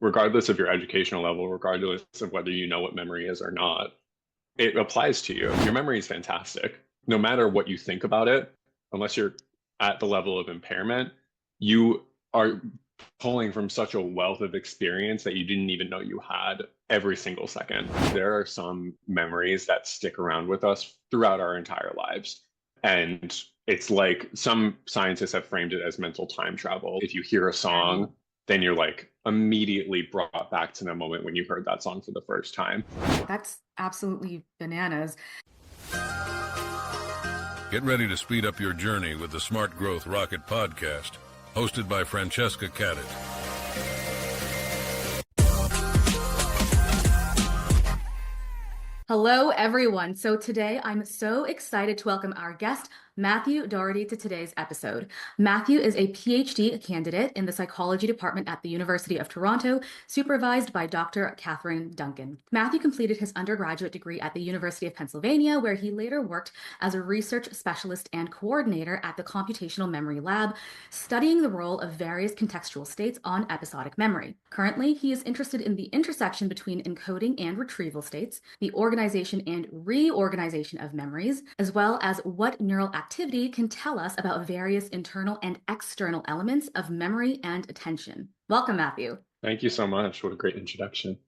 regardless of your educational level, regardless of whether you know what memory is or not, it applies to you. Your memory is fantastic. No matter what you think about it, unless you're at the level of impairment, you are pulling from such a wealth of experience that you didn't even know you had every single second. There are some memories that stick around with us throughout our entire lives. And it's like some scientists have framed it as mental time travel. If you hear a song, then you're like immediately brought back to the moment when you heard that song for the first time. That's absolutely bananas. Get ready to speed up your journey with the Smart Growth Rocket podcast, hosted by Francesca Cadet. Hello, everyone. So today I'm so excited to welcome our guest, Matthew Dougherty, to today's episode. Matthew is a PhD candidate in the psychology department at the University of Toronto, supervised by Dr. Catherine Duncan. Matthew completed his undergraduate degree at the University of Pennsylvania, where he later worked as a research specialist and coordinator at the Computational Memory Lab, studying the role of various contextual states on episodic memory. Currently, he is interested in the intersection between encoding and retrieval states, the organization and reorganization of memories, as well as what neural activity can tell us about various internal and external elements of memory and attention. Welcome, Matthew. Thank you so much. What a great introduction.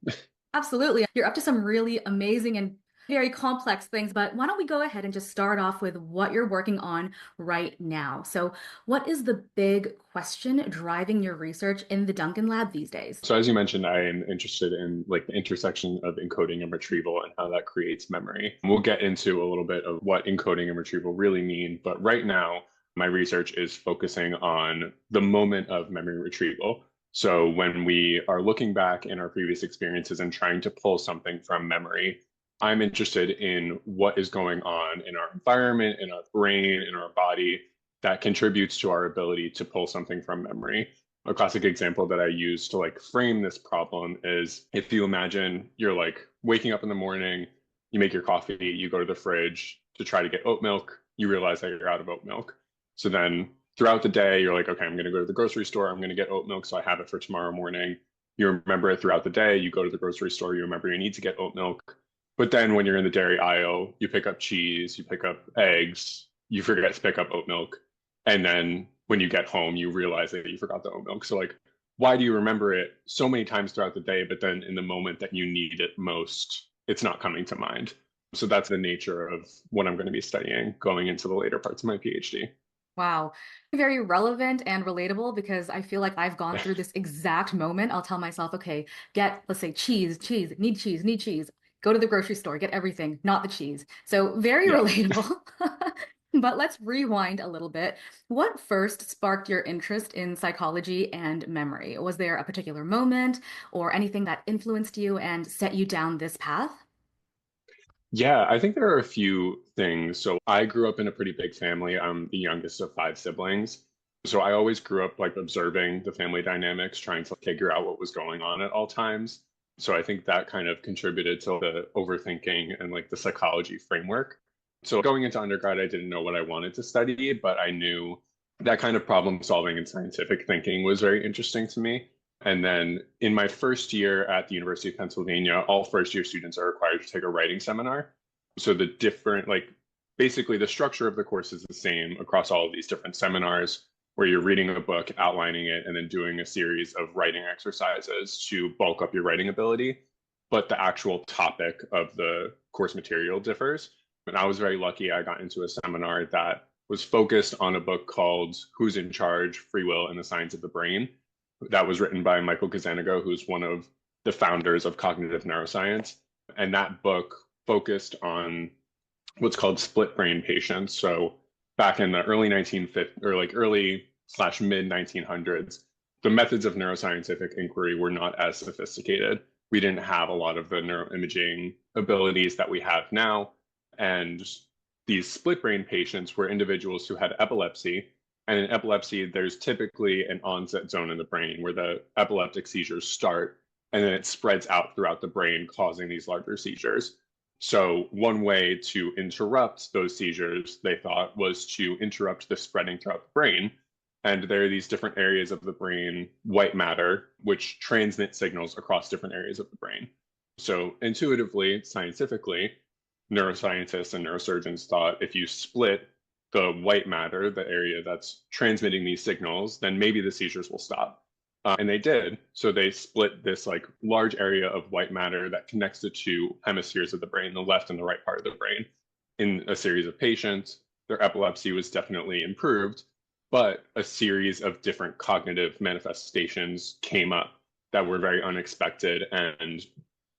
Absolutely. You're up to some really amazing and very complex things, but why don't we go ahead and just start off with what you're working on right now? So what is the big question driving your research in the Duncan lab these days? So as you mentioned, I am interested in like the intersection of encoding and retrieval and how that creates memory. We'll get into a little bit of what encoding and retrieval really mean, but right now my research is focusing on the moment of memory retrieval. So when we are looking back in our previous experiences and trying to pull something from memory, I'm interested in what is going on in our environment, in our brain, in our body that contributes to our ability to pull something from memory. A classic example that I use to like frame this problem is if you imagine you're like waking up in the morning, you make your coffee, you go to the fridge to try to get oat milk, you realize that you're out of oat milk. So then throughout the day, you're like, okay, I'm going to go to the grocery store, I'm going to get oat milk so I have it for tomorrow morning. You remember it throughout the day, you go to the grocery store, you remember you need to get oat milk. But then when you're in the dairy aisle, you pick up cheese, you pick up eggs, you forget to pick up oat milk. And then when you get home, you realize that you forgot the oat milk. So like, why do you remember it so many times throughout the day, but then in the moment that you need it most, it's not coming to mind? So that's the nature of what I'm going to be studying going into the later parts of my PhD. Wow. Very relevant and relatable because I feel like I've gone through this exact moment. I'll tell myself, okay, let's say cheese, need cheese. Go to the grocery store, get everything, not the cheese. So very relatable. But let's rewind a little bit. What first sparked your interest in psychology and memory? Was there a particular moment or anything that influenced you and set you down this path? Yeah, I think there are a few things. So I grew up in a pretty big family. I'm the youngest of five siblings. So I always grew up like observing the family dynamics, trying to figure out what was going on at all times. So I think that kind of contributed to the overthinking and like the psychology framework. So going into undergrad, I didn't know what I wanted to study, but I knew that kind of problem solving and scientific thinking was very interesting to me. And then in my first year at the University of Pennsylvania, all first year students are required to take a writing seminar. So the different, like basically the structure of the course is the same across all of these different seminars, where you're reading a book, outlining it, and then doing a series of writing exercises to bulk up your writing ability. But the actual topic of the course material differs. And I was very lucky. I got into a seminar that was focused on a book called Who's in Charge? Free Will and the Science of the Brain. That was written by Michael Gazzaniga, who's one of the founders of cognitive neuroscience. And that book focused on what's called split brain patients. So back in the early 1950s or like early/mid 1900s, the methods of neuroscientific inquiry were not as sophisticated. We didn't have a lot of the neuroimaging abilities that we have now. And these split brain patients were individuals who had epilepsy. And in epilepsy, there's typically an onset zone in the brain where the epileptic seizures start, and then it spreads out throughout the brain, causing these larger seizures. So one way to interrupt those seizures, they thought, was to interrupt the spreading throughout the brain. And there are these different areas of the brain, white matter, which transmit signals across different areas of the brain. So intuitively, scientifically, neuroscientists and neurosurgeons thought if you split the white matter, the area that's transmitting these signals, then maybe the seizures will stop. And they did. So they split this like large area of white matter that connects the two hemispheres of the brain, the left and the right part of the brain, in a series of patients. Their epilepsy was definitely improved, but a series of different cognitive manifestations came up that were very unexpected and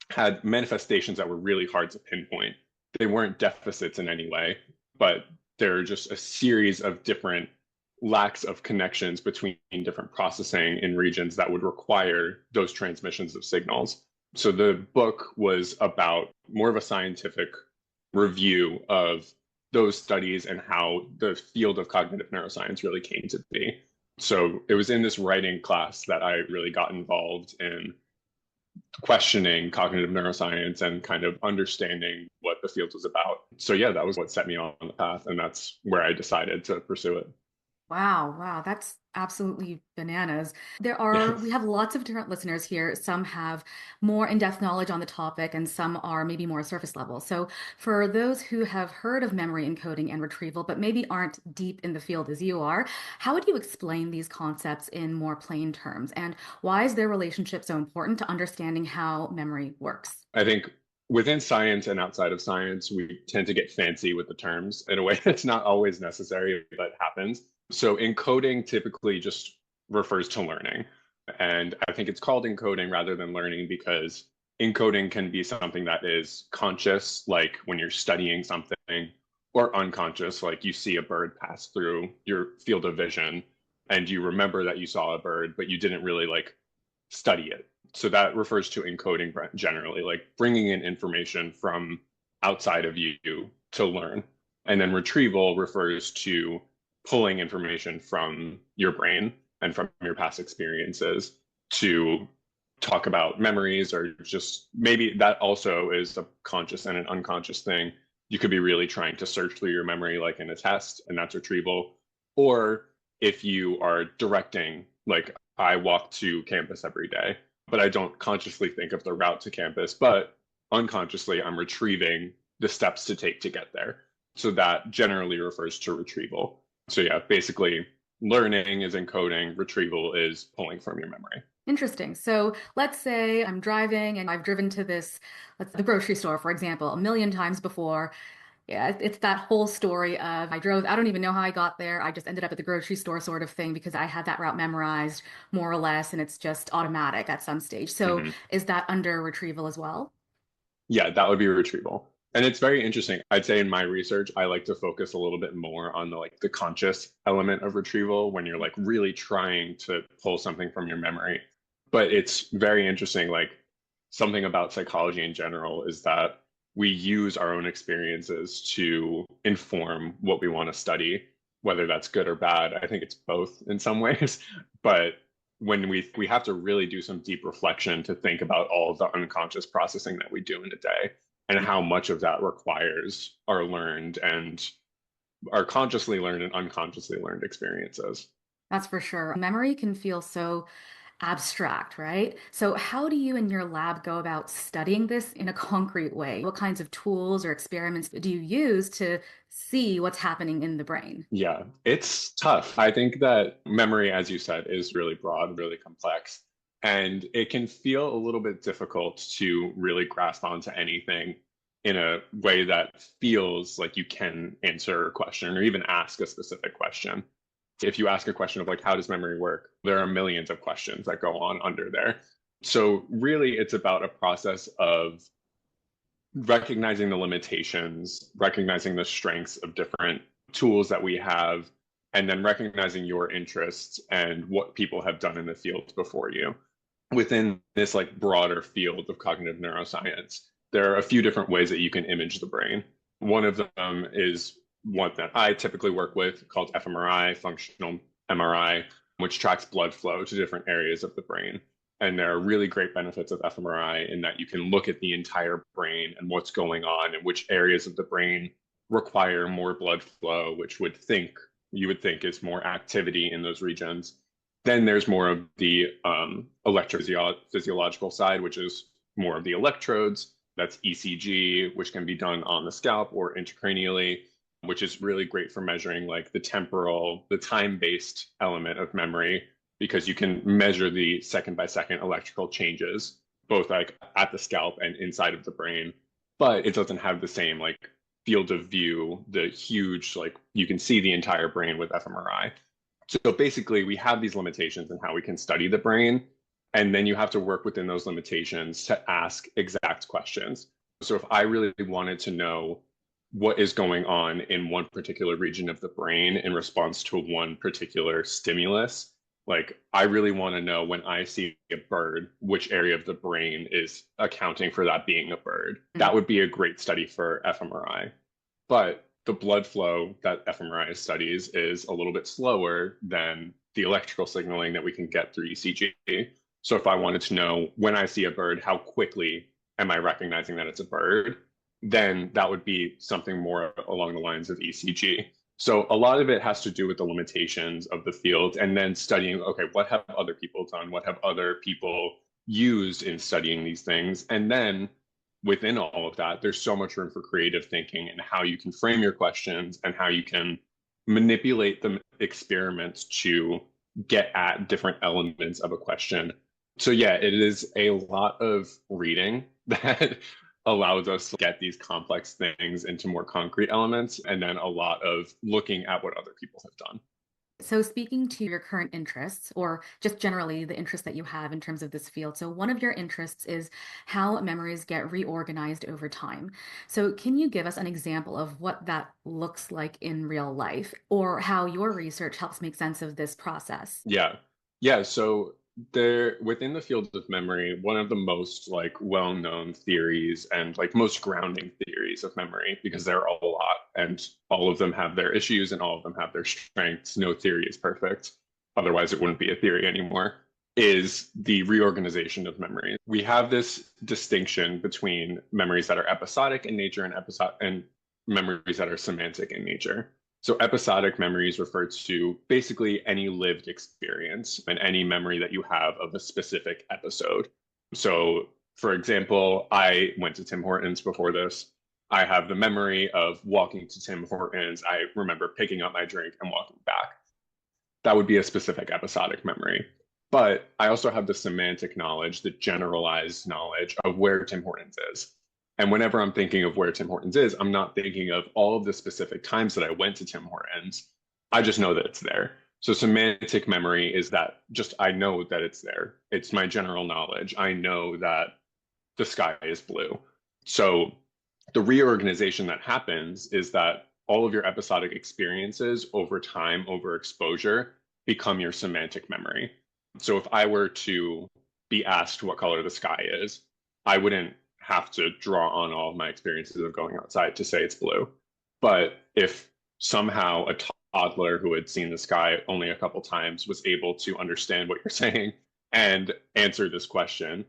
had manifestations that were really hard to pinpoint. They weren't deficits in any way, but they're just a series of different lacks of connections between different processing in regions that would require those transmissions of signals. So the book was about more of a scientific review of those studies and how the field of cognitive neuroscience really came to be. So it was in this writing class that I really got involved in questioning cognitive neuroscience and kind of understanding what the field was about. So yeah, that was what set me on the path, and that's where I decided to pursue it. Wow, that's absolutely bananas. Yeah. We have lots of different listeners here. Some have more in-depth knowledge on the topic, and some are maybe more surface level. So, for those who have heard of memory encoding and retrieval, but maybe aren't deep in the field as you are, how would you explain these concepts in more plain terms? And why is their relationship so important to understanding how memory works? I think within science and outside of science, we tend to get fancy with the terms in a way that's not always necessary, but happens. So encoding typically just refers to learning. And I think it's called encoding rather than learning because encoding can be something that is conscious, like when you're studying something, or unconscious, like you see a bird pass through your field of vision and you remember that you saw a bird, but you didn't really like study it. So that refers to encoding generally, like bringing in information from outside of you to learn. And then retrieval refers to pulling information from your brain and from your past experiences to talk about memories, or just maybe that also is a conscious and an unconscious thing. You could be really trying to search through your memory, like in a test, and that's retrieval. Or if you are directing, like I walk to campus every day, but I don't consciously think of the route to campus, but unconsciously I'm retrieving the steps to take to get there. So that generally refers to retrieval. So yeah, basically learning is encoding, retrieval is pulling from your memory. Interesting. So let's say I'm driving and I've driven to the grocery store, for example, a million times before. Yeah, it's that whole story of I drove, I don't even know how I got there. I just ended up at the grocery store sort of thing because I had that route memorized more or less, and it's just automatic at some stage. So Mhm. is that under retrieval as well? Yeah, that would be retrieval. And it's very interesting. I'd say in my research, I like to focus a little bit more on the conscious element of retrieval when you're like really trying to pull something from your memory. But it's very interesting, like something about psychology in general is that we use our own experiences to inform what we want to study, whether that's good or bad. I think it's both in some ways, but when we have to really do some deep reflection to think about all of the unconscious processing that we do in a day and how much of that requires our learned and our consciously learned and unconsciously learned experiences. That's for sure. Memory can feel so abstract, right? So, how do you and your lab go about studying this in a concrete way? What kinds of tools or experiments do you use to see what's happening in the brain? Yeah, it's tough. I think that memory, as you said, is really broad, really complex, and it can feel a little bit difficult to really grasp onto anything in a way that feels like you can answer a question or even ask a specific question. If you ask a question of like, how does memory work? There are millions of questions that go on under there. So really, it's about a process of recognizing the limitations, recognizing the strengths of different tools that we have, and then recognizing your interests and what people have done in the field before you. Within this like broader field of cognitive neuroscience, there are a few different ways that you can image the brain. One of them is one that I typically work with called fMRI, functional MRI, which tracks blood flow to different areas of the brain. And there are really great benefits of fMRI in that you can look at the entire brain and what's going on and which areas of the brain require more blood flow, which would think you would think is more activity in those regions. Then there's more of the electrophysiological side, which is more of the electrodes. That's ECG, which can be done on the scalp or intracranially, which is really great for measuring like the temporal, the time-based element of memory, because you can measure the second by second electrical changes, both like at the scalp and inside of the brain. But it doesn't have the same like field of view, the huge, like you can see the entire brain with fMRI. So basically, we have these limitations in how we can study the brain. And then you have to work within those limitations to ask exact questions. So if I really wanted to know what is going on in one particular region of the brain in response to one particular stimulus, like I really want to know when I see a bird, which area of the brain is accounting for that being a bird. That would be a great study for fMRI. But the blood flow that fMRI studies is a little bit slower than the electrical signaling that we can get through ECG. So if I wanted to know when I see a bird, how quickly am I recognizing that it's a bird, then that would be something more along the lines of ECG. So a lot of it has to do with the limitations of the field and then studying, okay, what have other people done? What have other people used in studying these things? And then within all of that, there's so much room for creative thinking and how you can frame your questions and how you can manipulate the experiments to get at different elements of a question. So yeah, it is a lot of reading that allows us to get these complex things into more concrete elements, and then a lot of looking at what other people have done. So speaking to your current interests, or just generally the interest that you have in terms of this field, so one of your interests is how memories get reorganized over time. So can you give us an example of what that looks like in real life, or how your research helps make sense of this process? Yeah. So there within the field of memory, one of the most like well-known theories and like most grounding theories of memory, because there are a lot and all of them have their issues and all of them have their strengths. No theory is perfect. Otherwise, it wouldn't be a theory anymore. Is the reorganization of memory. We have this distinction between memories that are episodic in nature and memories that are semantic in nature. So episodic memories refer to basically any lived experience and any memory that you have of a specific episode. So, for example, I went to Tim Hortons before this. I have the memory of walking to Tim Hortons. I remember picking up my drink and walking back. That would be a specific episodic memory. But I also have the semantic knowledge, the generalized knowledge of where Tim Hortons is. And whenever I'm thinking of where Tim Hortons is, I'm not thinking of all of the specific times that I went to Tim Hortons. I just know that it's there. So semantic memory is that just I know that it's there. It's my general knowledge. I know that the sky is blue. So the reorganization that happens is that all of your episodic experiences over time, over exposure, become your semantic memory. So if I were to be asked what color the sky is, I wouldn't have to draw on all of my experiences of going outside to say it's blue. But if somehow a toddler who had seen the sky only a couple times was able to understand what you're saying and answer this question,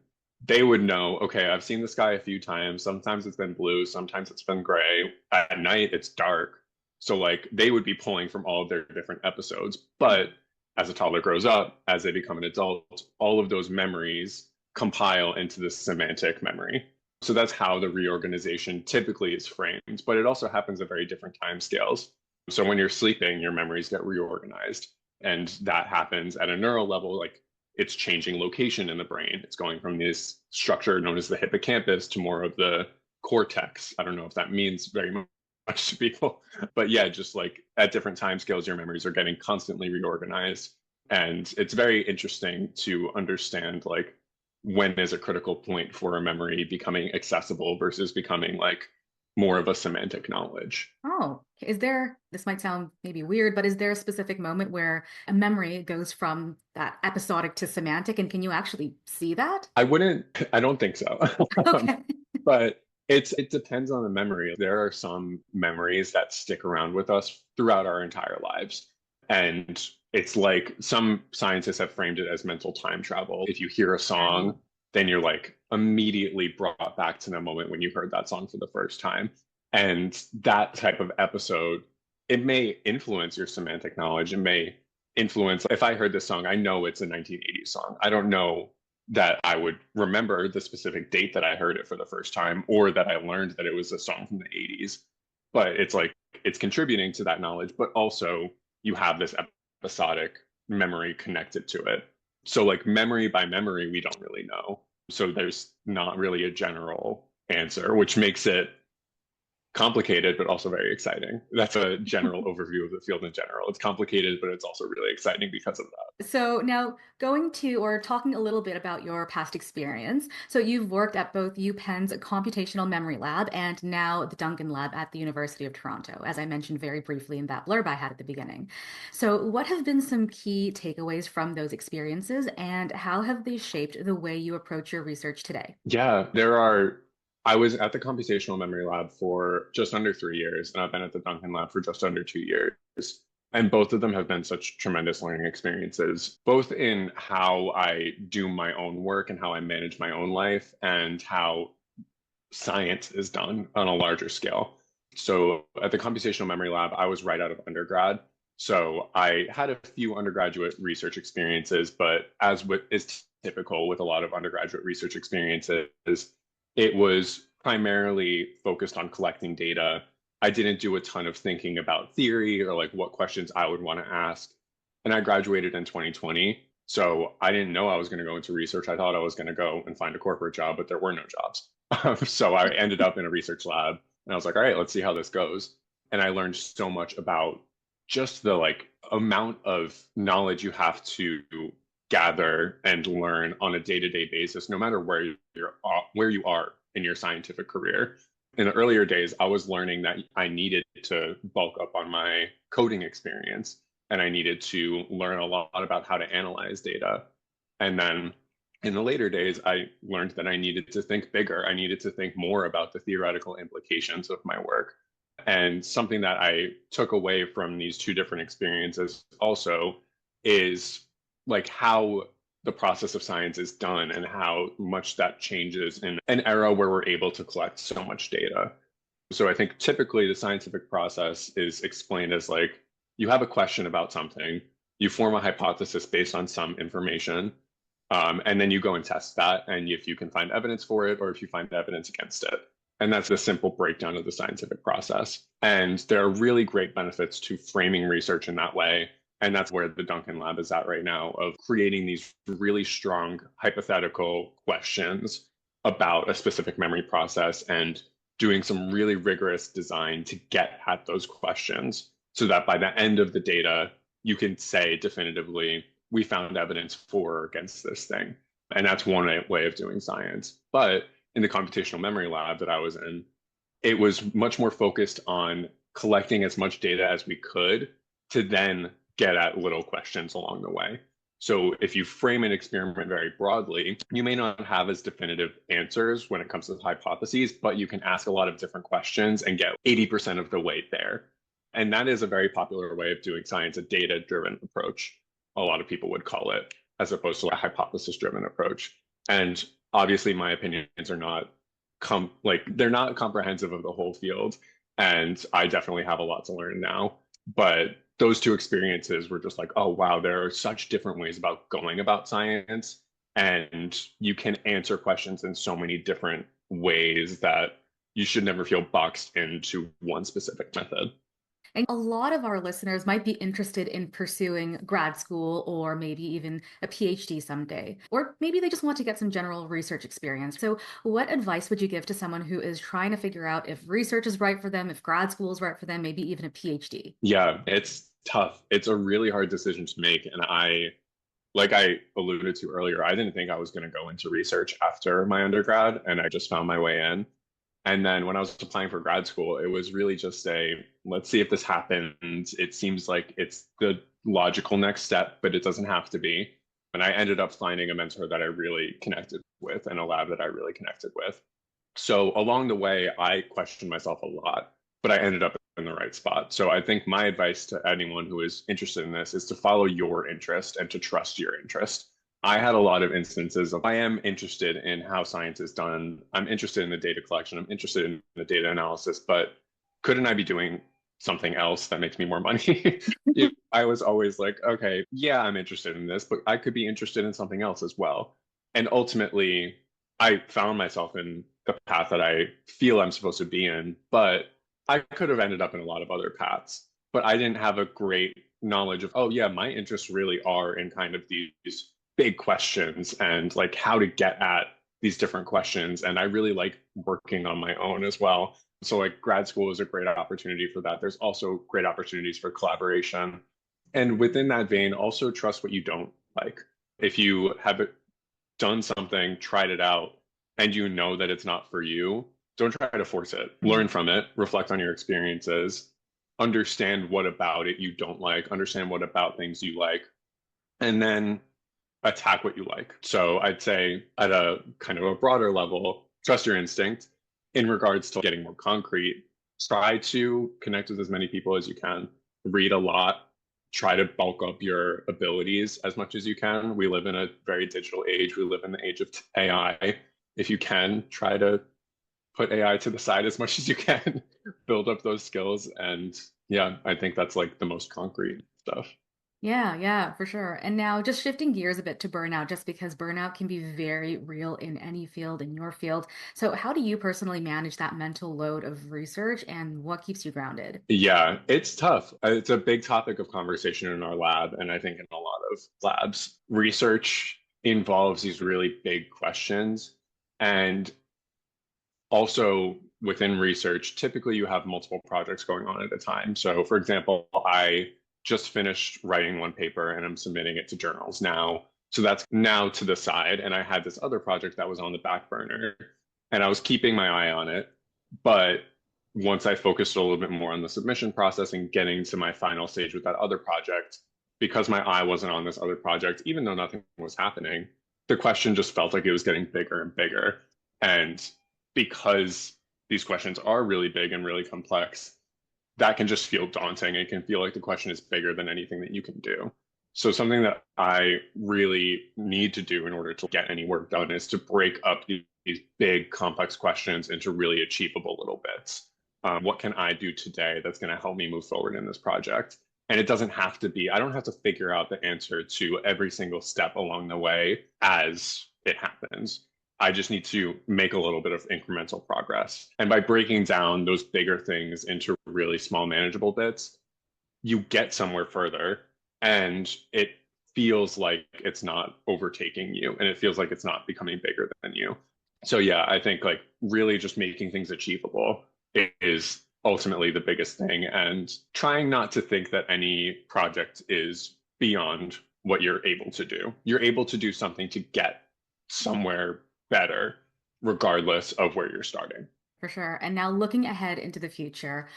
they would know, okay, I've seen the sky a few times. Sometimes it's been blue, sometimes it's been gray. At night, it's dark. So like they would be pulling from all of their different episodes. But as a toddler grows up, as they become an adult, all of those memories compile into the semantic memory. So that's how the reorganization typically is framed, but it also happens at very different time scales. So when you're sleeping, your memories get reorganized, and that happens at a neural level, like it's changing location in the brain. It's going from this structure known as the hippocampus to more of the cortex. I don't know if that means very much to people, but yeah, just like at different time scales, your memories are getting constantly reorganized. And it's very interesting to understand like when is a critical point for a memory becoming accessible versus becoming like more of a semantic knowledge. Oh, this might sound maybe weird, but is there a specific moment where a memory goes from that episodic to semantic? And can you actually see that? I don't think so. Okay. But it depends on the memory. There are some memories that stick around with us throughout our entire lives. And it's like some scientists have framed it as mental time travel. If you hear a song, then you're like immediately brought back to the moment when you heard that song for the first time. And that type of episode it may influence your semantic knowledge. It may influence, if I heard this song, I know it's a 1980s song. I don't know that I would remember the specific date that I heard it for the first time or that I learned that it was a song from the 80s. But it's like it's contributing to that knowledge, but also you have this episodic memory connected to it. So, like memory by memory, we don't really know. So, there's not really a general answer, which makes it complicated, but also very exciting. That's a general overview of the field in general. It's complicated, but it's also really exciting because of that. So now going to or talking a little bit about your past experience. So you've worked at both UPenn's Computational Memory Lab and now the Duncan Lab at the University of Toronto, as I mentioned very briefly in that blurb I had at the beginning. So what have been some key takeaways from those experiences and how have they shaped the way you approach your research today? Yeah, I was at the Computational Memory Lab for just under 3 years, and I've been at the Duncan Lab for just under 2 years. And both of them have been such tremendous learning experiences, both in how I do my own work and how I manage my own life, and how science is done on a larger scale. So at the Computational Memory Lab, I was right out of undergrad. So I had a few undergraduate research experiences, but as is typical with a lot of undergraduate research experiences, it was primarily focused on collecting data. I didn't do a ton of thinking about theory or like what questions I would want to ask. And I graduated in 2020. So I didn't know I was going to go into research. I thought I was going to go and find a corporate job, but there were no jobs. So I ended up in a research lab and I was like, all right, let's see how this goes. And I learned so much about just the like amount of knowledge you have to gather and learn on a day-to-day basis, no matter where you are in your scientific career. In the earlier days, I was learning that I needed to bulk up on my coding experience and I needed to learn a lot about how to analyze data. And then in the later days, I learned that I needed to think bigger. I needed to think more about the theoretical implications of my work. And something that I took away from these two different experiences also is like how the process of science is done and how much that changes in an era where we're able to collect so much data. So I think typically the scientific process is explained as like you have a question about something, you form a hypothesis based on some information, and then you go and test that. And if you can find evidence for it or if you find evidence against it. And that's the simple breakdown of the scientific process. And there are really great benefits to framing research in that way. And that's where the Duncan Lab is at right now, of creating these really strong hypothetical questions about a specific memory process and doing some really rigorous design to get at those questions so that by the end of the data, you can say definitively, we found evidence for or against this thing. And that's one way of doing science. But in the computational memory lab that I was in, it was much more focused on collecting as much data as we could to then get at little questions along the way. So if you frame an experiment very broadly, you may not have as definitive answers when it comes to hypotheses, but you can ask a lot of different questions and get 80% of the way there. And that is a very popular way of doing science, a data-driven approach, a lot of people would call it, as opposed to a hypothesis-driven approach. And obviously my opinions are not they're not comprehensive of the whole field. And I definitely have a lot to learn now. But those two experiences were just like, oh, wow, there are such different ways about going about science. And you can answer questions in so many different ways that you should never feel boxed into one specific method. And a lot of our listeners might be interested in pursuing grad school or maybe even a PhD someday, or maybe they just want to get some general research experience. So what advice would you give to someone who is trying to figure out if research is right for them, if grad school is right for them, maybe even a PhD? Yeah, it's tough. It's a really hard decision to make. And like I alluded to earlier, I didn't think I was going to go into research after my undergrad, and I just found my way in. And then when I was applying for grad school, it was really just let's see if this happens. It seems like it's the logical next step, but it doesn't have to be. And I ended up finding a mentor that I really connected with and a lab that I really connected with. So along the way, I questioned myself a lot, but I ended up in the right spot. So I think my advice to anyone who is interested in this is to follow your interest and to trust your interest. I had a lot of instances of I am interested in how science is done. I'm interested in the data collection. I'm interested in the data analysis, but couldn't I be doing something else that makes me more money. I was always like, okay, yeah, I'm interested in this, but I could be interested in something else as well. And ultimately, I found myself in the path that I feel I'm supposed to be in, but I could have ended up in a lot of other paths. But I didn't have a great knowledge of, oh, yeah, my interests really are in kind of these big questions and like how to get at these different questions. And I really like working on my own as well. So like grad school is a great opportunity for that. There's also great opportunities for collaboration. And within that vein, also trust what you don't like. If you have done something, tried it out, and you know that it's not for you, don't try to force it. Learn from it, reflect on your experiences, understand what about it you don't like, understand what about things you like, and then attack what you like. So I'd say at a kind of a broader level, trust your instinct. In regards to getting more concrete, try to connect with as many people as you can, read a lot, try to bulk up your abilities as much as you can. We live in a very digital age. We live in the age of AI. If you can, try to put AI to the side as much as you can, build up those skills. And yeah, I think that's like the most concrete stuff. Yeah, yeah, for sure. And now just shifting gears a bit to burnout, just because burnout can be very real in any field, in your field. So, how do you personally manage that mental load of research and what keeps you grounded? Yeah, it's tough. It's a big topic of conversation in our lab, and I think in a lot of labs. Research involves these really big questions. And also within research, typically you have multiple projects going on at a time. So, for example, I just finished writing one paper and I'm submitting it to journals now. So that's now to the side. And I had this other project that was on the back burner and I was keeping my eye on it. But once I focused a little bit more on the submission process and getting to my final stage with that other project, because my eye wasn't on this other project, even though nothing was happening, the question just felt like it was getting bigger and bigger. And because these questions are really big and really complex, that can just feel daunting. It can feel like the question is bigger than anything that you can do. So something that I really need to do in order to get any work done is to break up these big complex questions into really achievable little bits. What can I do today that's going to help me move forward in this project? And it doesn't have to be, I don't have to figure out the answer to every single step along the way as it happens. I just need to make a little bit of incremental progress. And by breaking down those bigger things into really small, manageable bits, you get somewhere further and it feels like it's not overtaking you and it feels like it's not becoming bigger than you. So, yeah, I think like really just making things achievable is ultimately the biggest thing and trying not to think that any project is beyond what you're able to do. You're able to do something to get somewhere better, regardless of where you're starting. For sure. And now looking ahead into the future,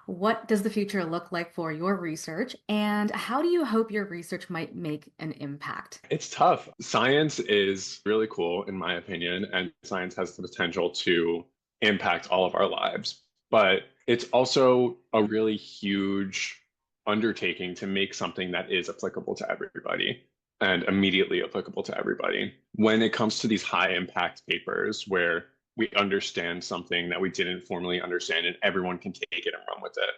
what does the future look like for your research, and how do you hope your research might make an impact? It's tough. Science is really cool, in my opinion, and science has the potential to impact all of our lives. But it's also a really huge undertaking to make something that is applicable to everybody and immediately applicable to everybody. When it comes to these high impact papers where we understand something that we didn't formally understand and everyone can take it and run with it,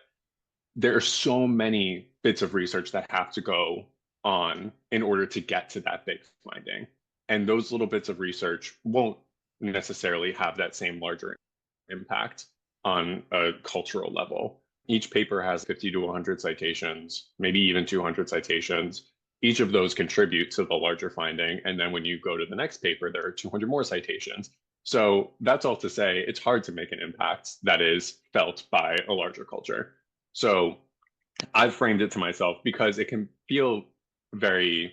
there are so many bits of research that have to go on in order to get to that big finding. And those little bits of research won't necessarily have that same larger impact on a cultural level. Each paper has 50 to 100 citations, maybe even 200 citations. Each of those contribute to the larger finding. And then when you go to the next paper, there are 200 more citations. So that's all to say, it's hard to make an impact that is felt by a larger culture. So I've framed it to myself because it can feel very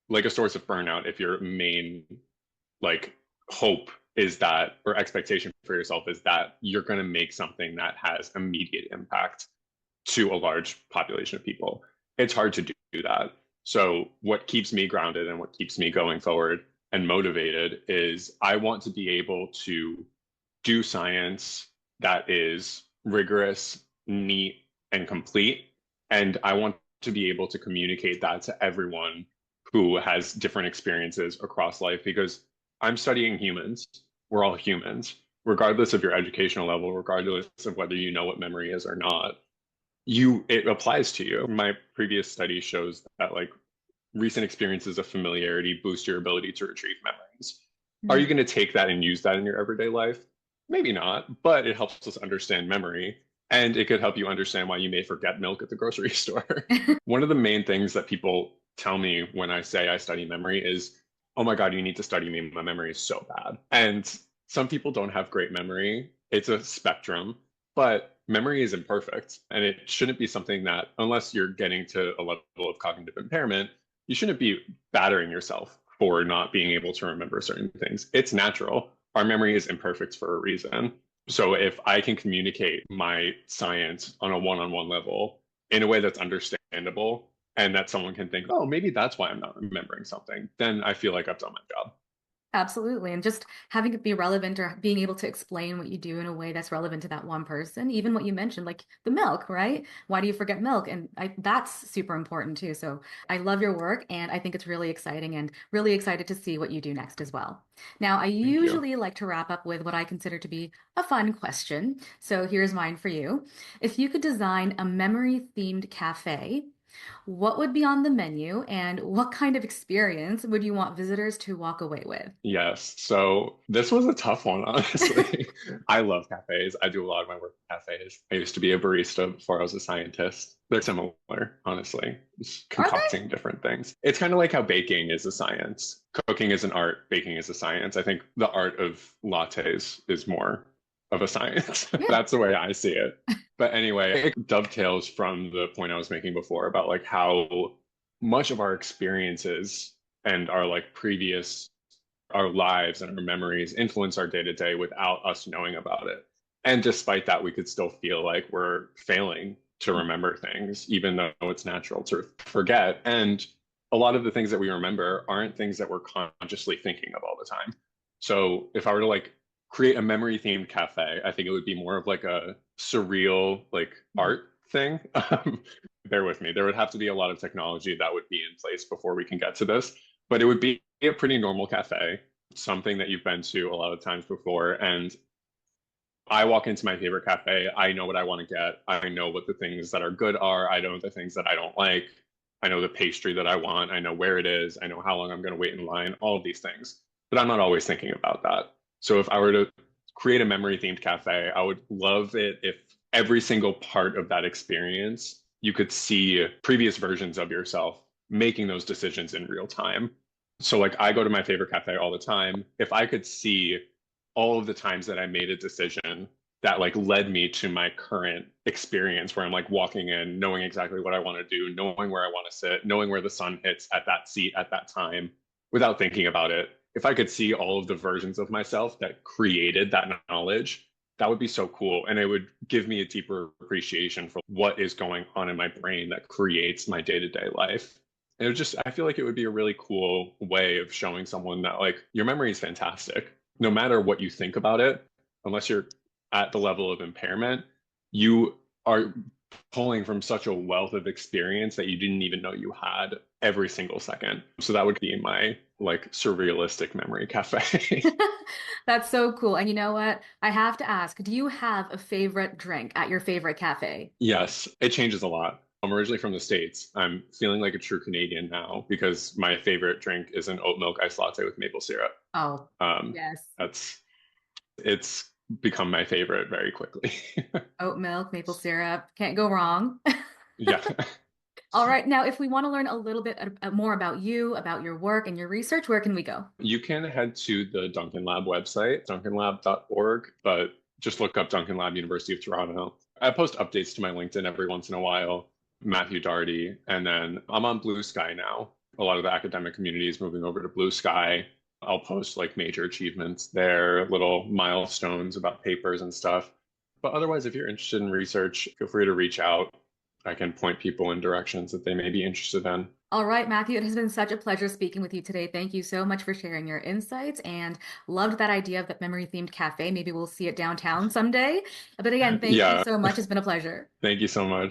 like a source of burnout if your main like hope is that, or expectation for yourself is that you're going to make something that has immediate impact to a large population of people. It's hard to do that. So what keeps me grounded and what keeps me going forward and motivated is I want to be able to do science that is rigorous, neat, and complete. And I want to be able to communicate that to everyone who has different experiences across life because I'm studying humans. We're all humans, regardless of your educational level, regardless of whether you know what memory is or not. it applies to you. My previous study shows that like recent experiences of familiarity boost your ability to retrieve memories. Are you Mm. going to take that and use that in your everyday life? Maybe not, but it helps us understand memory. And it could help you understand why you may forget milk at the grocery store. One of the main things that people tell me when I say I study memory is, oh my God, you need to study me. My memory is so bad. And some people don't have great memory. It's a spectrum, but memory is imperfect. And it shouldn't be something that, unless you're getting to a level of cognitive impairment, you shouldn't be battering yourself for not being able to remember certain things. It's natural. Our memory is imperfect for a reason. So if I can communicate my science on a one-on-one level in a way that's understandable and that someone can think, oh, maybe that's why I'm not remembering something, then I feel like I've done my job. Absolutely. And just having it be relevant or being able to explain what you do in a way that's relevant to that one person, even what you mentioned, like the milk, right? Why do you forget milk? And that's super important too. So I love your work and I think it's really exciting and really excited to see what you do next as well. Now, I Thank you. usually like to wrap up with what I consider to be a fun question. So here's mine for you. If you could design a memory themed cafe, what would be on the menu and what kind of experience would you want visitors to walk away with? Yes. So this was a tough one, honestly. I love cafes. I do a lot of my work in cafes. I used to be a barista before I was a scientist. They're similar, honestly, just Are they? concocting different things. It's kind of like how baking is a science. Cooking is an art, baking is a science. I think the art of lattes is more of a science. Yeah. That's the way I see it. But anyway, it dovetails from the point I was making before about like how much of our experiences and our like previous our lives and our memories influence our day to day without us knowing about it. And despite that, we could still feel like we're failing to remember things, even though it's natural to forget. And a lot of the things that we remember aren't things that we're consciously thinking of all the time. So if I were to like create a memory themed cafe, I think it would be more of like a surreal, like art thing. Bear with me. There would have to be a lot of technology that would be in place before we can get to this, but it would be a pretty normal cafe, something that you've been to a lot of times before. And I walk into my favorite cafe, I know what I want to get. I know what the things that are good are. I know the things that I don't like. I know the pastry that I want. I know where it is. I know how long I'm going to wait in line, all of these things. But I'm not always thinking about that. So if I were to create a memory themed cafe, I would love it if every single part of that experience, you could see previous versions of yourself making those decisions in real time. So like I go to my favorite cafe all the time. If I could see all of the times that I made a decision that like led me to my current experience where I'm like walking in, knowing exactly what I want to do, knowing where I want to sit, knowing where the sun hits at that seat at that time without thinking about it. If I could see all of the versions of myself that created that knowledge, that would be so cool. And it would give me a deeper appreciation for what is going on in my brain that creates my day to day life. And it would just, I feel like it would be a really cool way of showing someone that, like, your memory is fantastic. No matter what you think about it, unless you're at the level of impairment, you are pulling from such a wealth of experience that you didn't even know you had every single second. So that would be my like surrealistic memory cafe. That's so cool. And you know what? I have to ask, do you have a favorite drink at your favorite cafe? Yes, it changes a lot. I'm originally from the States. I'm feeling like a true Canadian now because my favorite drink is an oat milk iced latte with maple syrup. Oh, Um, yes. that's it's become my favorite very quickly. Oat milk, maple syrup. Can't go wrong. Yeah. All right. Now, if we want to learn a little bit more about you, about your work and your research, where can we go? You can head to the Duncan Lab website, duncanlab.org, but just look up Duncan Lab, University of Toronto. I post updates to my LinkedIn every once in a while, Matthew Dougherty, and then I'm on Blue Sky now. A lot of the academic community is moving over to Blue Sky. I'll post like major achievements there, little milestones about papers and stuff. But otherwise, if you're interested in research, feel free to reach out. I can point people in directions that they may be interested in. All right, Matthew, it has been such a pleasure speaking with you today. Thank you so much for sharing your insights and loved that idea of that memory themed cafe. Maybe we'll see it downtown someday. But again, thank you Yeah, so much. It's been a pleasure. thank you so much.